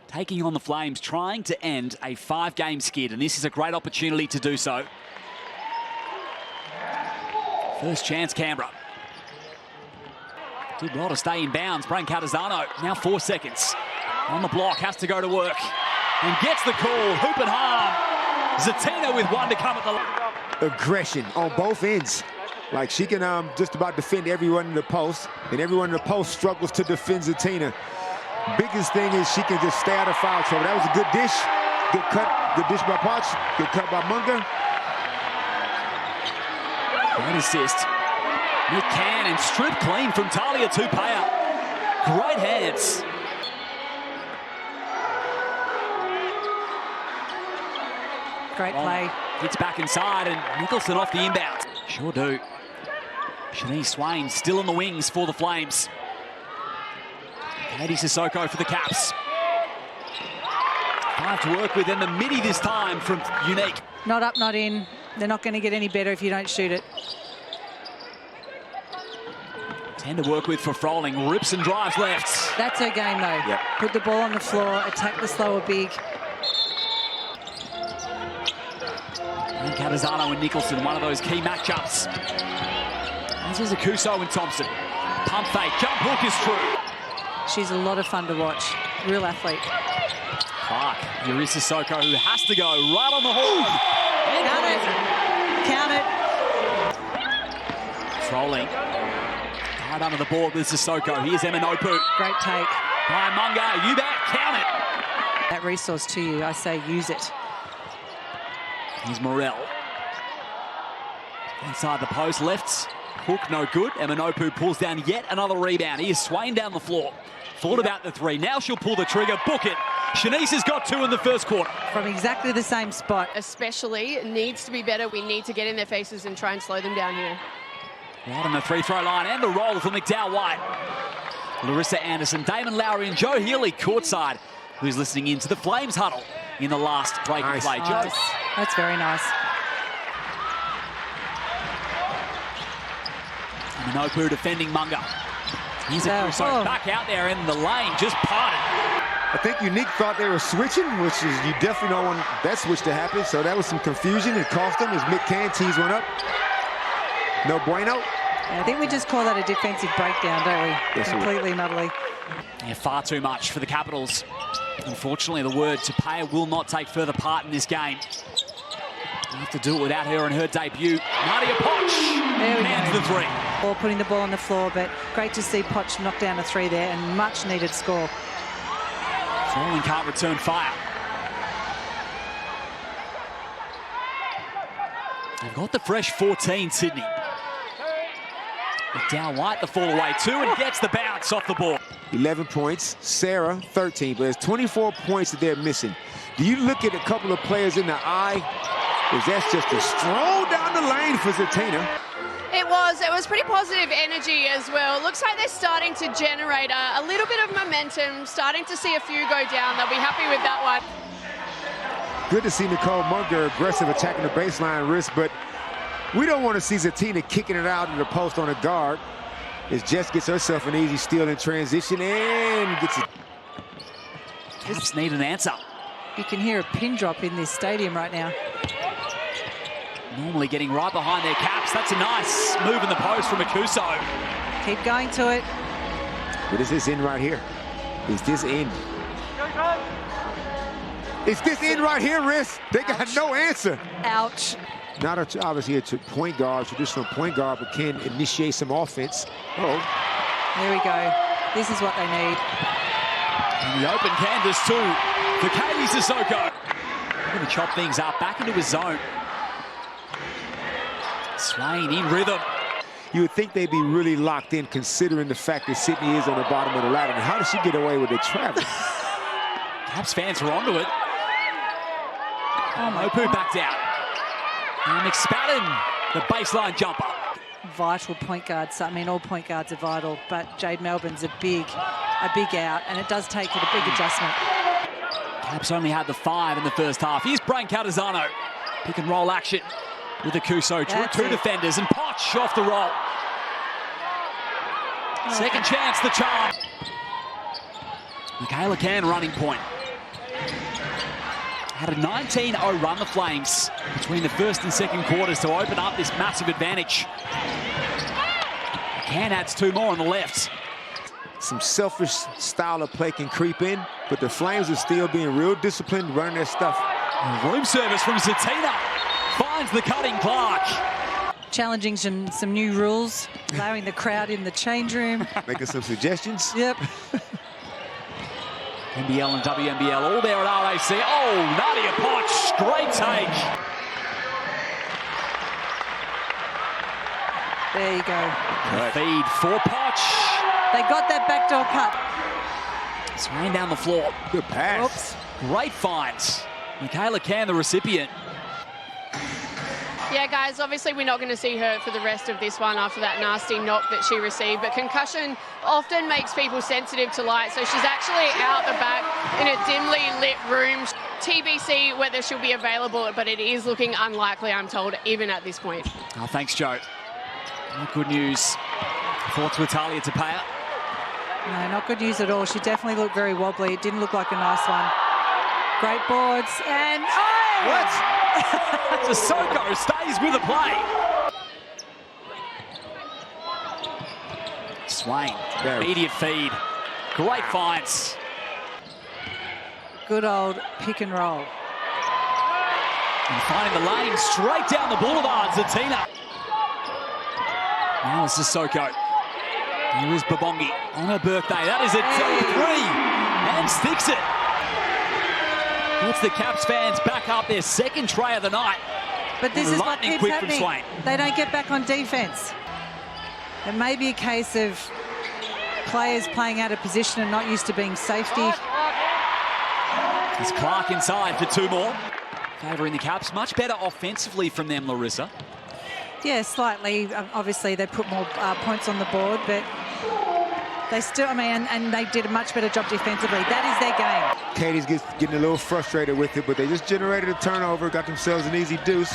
taking on the Flames, trying to end a 5-game skid, and this is a great opportunity to do so. First chance, Canberra. Did well to stay in bounds. Brancatisano, now 4 seconds. On the block, has to go to work. And gets the call, hoop and harm. Zitina with one to come at the line. Aggression on both ends. Like she can just about defend everyone in the post, and everyone in the post struggles to defend Zitina. Biggest thing is she can just stay out of foul trouble. That was a good dish. Good cut. Good dish by Potch. Good cut by Munger. Great assist. Nick Cann and strip clean from Talia Tupea. Great hands. Great play. Gets back inside and Nicholson off the inbound. Sure do. Shanice Swain still in the wings for the Flames. Katie Sissoko for the Caps. 5 to work with, and the midi this time from Unique. Not up, not in. They're not going to get any better if you don't shoot it. 10 to work with for Froling. Rips and drives left. That's her game, though. Yep. Put the ball on the floor, attack the slower big. And Catazano and Nicholson, one of those key matchups. This is Akuso and Thompson. Pump fake, jump hook is true. She's a lot of fun to watch. Real athlete. Clark, here is Sissoko, who has to go right on the horn. Count it. Froling. Right under the board with Sissoko. Here's Eminopu. Great take. By Munga, you bet, count it. That resource to you, I say use it. Here's Morel. Inside the post, lefts. Hook, no good. Eminopu pulls down yet another rebound. He is Swain down the floor. Thought about the three. Now she'll pull the trigger, book it. Shanice has got 2 in the first quarter. From exactly the same spot. Especially needs to be better. We need to get in their faces and try and slow them down here. Right on the free-throw line and the roll for McDowell White. Larissa Anderson, Damon Lowry and Joe Healy courtside, who's listening in to the Flames huddle in the last break of play. Joe. That's very nice. Minopu defending Munga. Here's Akuso back out there in the lane, just parted. I think Unique thought they were switching, which is you definitely don't want that switch to happen. So that was some confusion. It cost them as Mick Cann tees one up. No bueno. Yeah, I think we just call that a defensive breakdown, don't we? Yes, completely and utterly. Yeah, far too much for the Capitals. Unfortunately, the word Tupea will not take further part in this game. You have to do it without her in her debut. Nadia Potch hands the three. Or putting the ball on the floor, but great to see Potch knock down a 3 there, and much needed score. Froling can't return fire. They've got the fresh 14, Sydney. McDowell White, the fall away too, and gets the bounce off the ball. 11 points, Sarah 13, but there's 24 points that they're missing. Do you look at a couple of players in the eye? Is that's just a stroll down the lane for Zitina? It was pretty positive energy as well. Looks like they're starting to generate a little bit of momentum, starting to see a few go down. They'll be happy with that one. Good to see Nicole Munger aggressive attacking the baseline wrist, but we don't want to see Zitina kicking it out in the post on a guard as Jess gets herself an easy steal in transition and gets it. Caps need an answer. You can hear a pin drop in this stadium right now. Normally getting right behind their Caps. That's a nice move in the post from Akuso. Keep going to it. What is this in right here? Is this in? Is this in right here, Riss? They got no answer. Ouch. Not obviously a point guard, traditional point guard, but can initiate some offense. Oh. There we go. This is what they need. And the open canvas too for Katie Sissoko. Going to chop things up back into his zone. Swain in rhythm. You would think they'd be really locked in considering the fact that Sydney is on the bottom of the ladder. And how does she get away with it traveling? Caps fans are onto it. Opu backed out. And McSpadden, the baseline jumper. Vital point guards. I mean, all point guards are vital, but Jade Melbourne's a big out, and it does take it a big adjustment. Caps only had the 5 in the first half. Here's Brancatisano. Pick and roll action with Akuso. Two defenders, and Potch off the roll. Second chance, the charm. Michaela Cann running point. Had a 19-0 run, the Flames, between the first and second quarters to open up this massive advantage. McCann adds 2 more on the left. Some selfish style of play can creep in, but the Flames are still being real disciplined, running their stuff. Room service from Zatina. Finds the cutting Clark. Challenging some new rules, allowing the crowd in the change room. Making some suggestions. Yep. NBL and WNBL all there at RAC. Oh, Nadia Potch, great take. There you go. The feed for Potch. They got that backdoor cut. Swaying down the floor. Good pass. Oops. Great finds. Michaela Can, the recipient. Yeah, guys, obviously we're not going to see her for the rest of this one after that nasty knock that she received, but concussion often makes people sensitive to light, so she's actually out the back in a dimly lit room. TBC whether she'll be available, but it is looking unlikely, I'm told, even at this point. Oh, thanks, Joe. Good news for Italia Tapia. No, not good news at all. She definitely looked very wobbly. It didn't look like a nice one. Great boards, and oh! What? Sissoko stays with the play. Swain, immediate feed. Great finds. Good old pick and roll. And finding the lane straight down the boulevard, Zatina. Now it's Sissoko. Here is Babongi on her birthday. That is a 2-3 and sticks it. Gets the Caps fans back up, their second try of the night. But this is what keeps quick happening. From Swain. They don't get back on defense. It may be a case of players playing out of position and not used to being safety. It's Clark inside for 2 more. Favouring the Caps. Much better offensively from them, Larissa. Yeah, slightly. Obviously, they put more points on the board, but they still, I mean, and they did a much better job defensively. That is their game. Katie's getting a little frustrated with it, but they just generated a turnover, got themselves an easy deuce.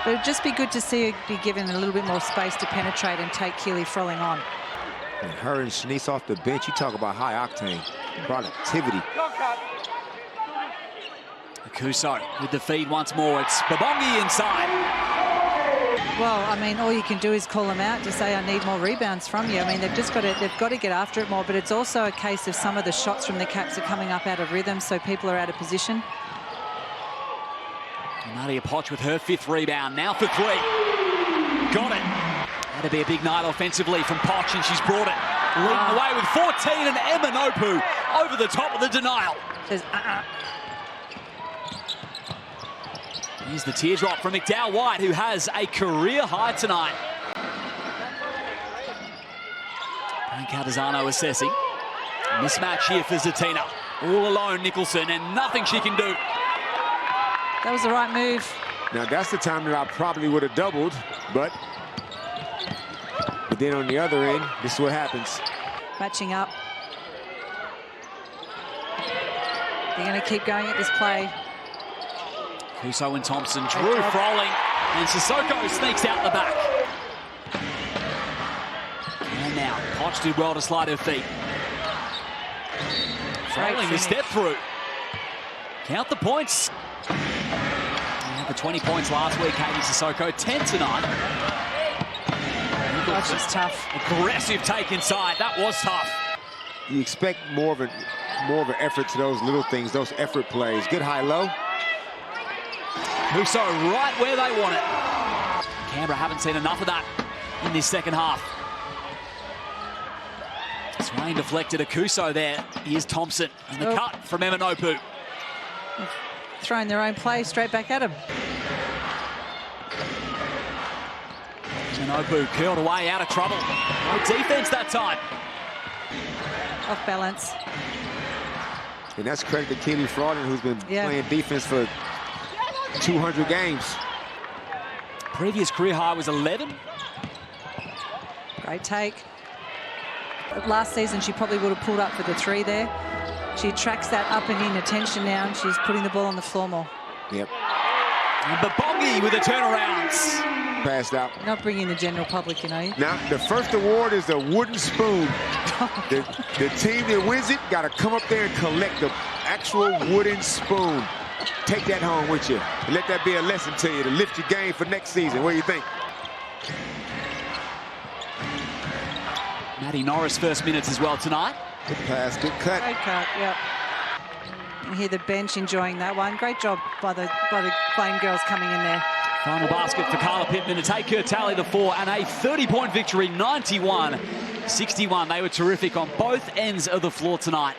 But it'd just be good to see her be given a little bit more space to penetrate and take Keely Froling on. And her and Shanice off the bench, you talk about high octane productivity. Akuso with the feed once more. It's Babongi inside. Well, I mean, all you can do is call them out to say, I need more rebounds from you. I mean, they've got to get after it more, but it's also a case of some of the shots from the Caps are coming up out of rhythm, so people are out of position. Nadia Potch with her 5th rebound, now for 3. Got it. That'll be a big night offensively from Potch, and she's brought it. Leading away with 14, and Emma Nopu over the top of the denial. Says, Here's the teardrop from McDowell White, who has a career high tonight. Frank Cardizano assessing. Mismatch here for Zatina. All alone, Nicholson, and nothing she can do. That was the right move. Now, that's the time that I probably would have doubled, but then on the other end, this is what happens. Matching up. They're going to keep going at this play. Kuso and Thompson, Drew Froling, and Sissoko sneaks out the back. And now, Potch did well to slide her feet. Froling to step through. Count the points. The 20 points last week, Katie Sissoko, 10 tonight. That's just tough. Aggressive take inside, that was tough. You expect more of an effort to those little things, those effort plays. Good high-low. Kuso right where they want it. Canberra haven't seen enough of that in this second half. Swain deflected a Kuso there. Here's Thompson, and the cut from Emma Nopu. Throwing their own play straight back at him. Nopu curled away, out of trouble. No defense that time. Off balance. And that's credit to Keely Froling, who's been playing defense for 200 games. Previous career high was 11. Great take. Last season, she probably would have pulled up for the 3 there. She tracks that up and in attention now, and she's putting the ball on the floor more. Yep. And Babongi with the turnarounds. Passed out. Not bringing the general public, you know. Now, the first award is the wooden spoon. The team that wins it got to come up there and collect actual wooden spoon. Take that home with you. And let that be a lesson to you to lift your game for next season. What do you think? Maddie Norris first minutes as well tonight. Good pass, good cut. Great cut, yep. You hear the bench enjoying that one. Great job by the Flame girls coming in there. Final basket for Carla Pittman to take her tally to 4 and a 30-point victory, 91-61. They were terrific on both ends of the floor tonight.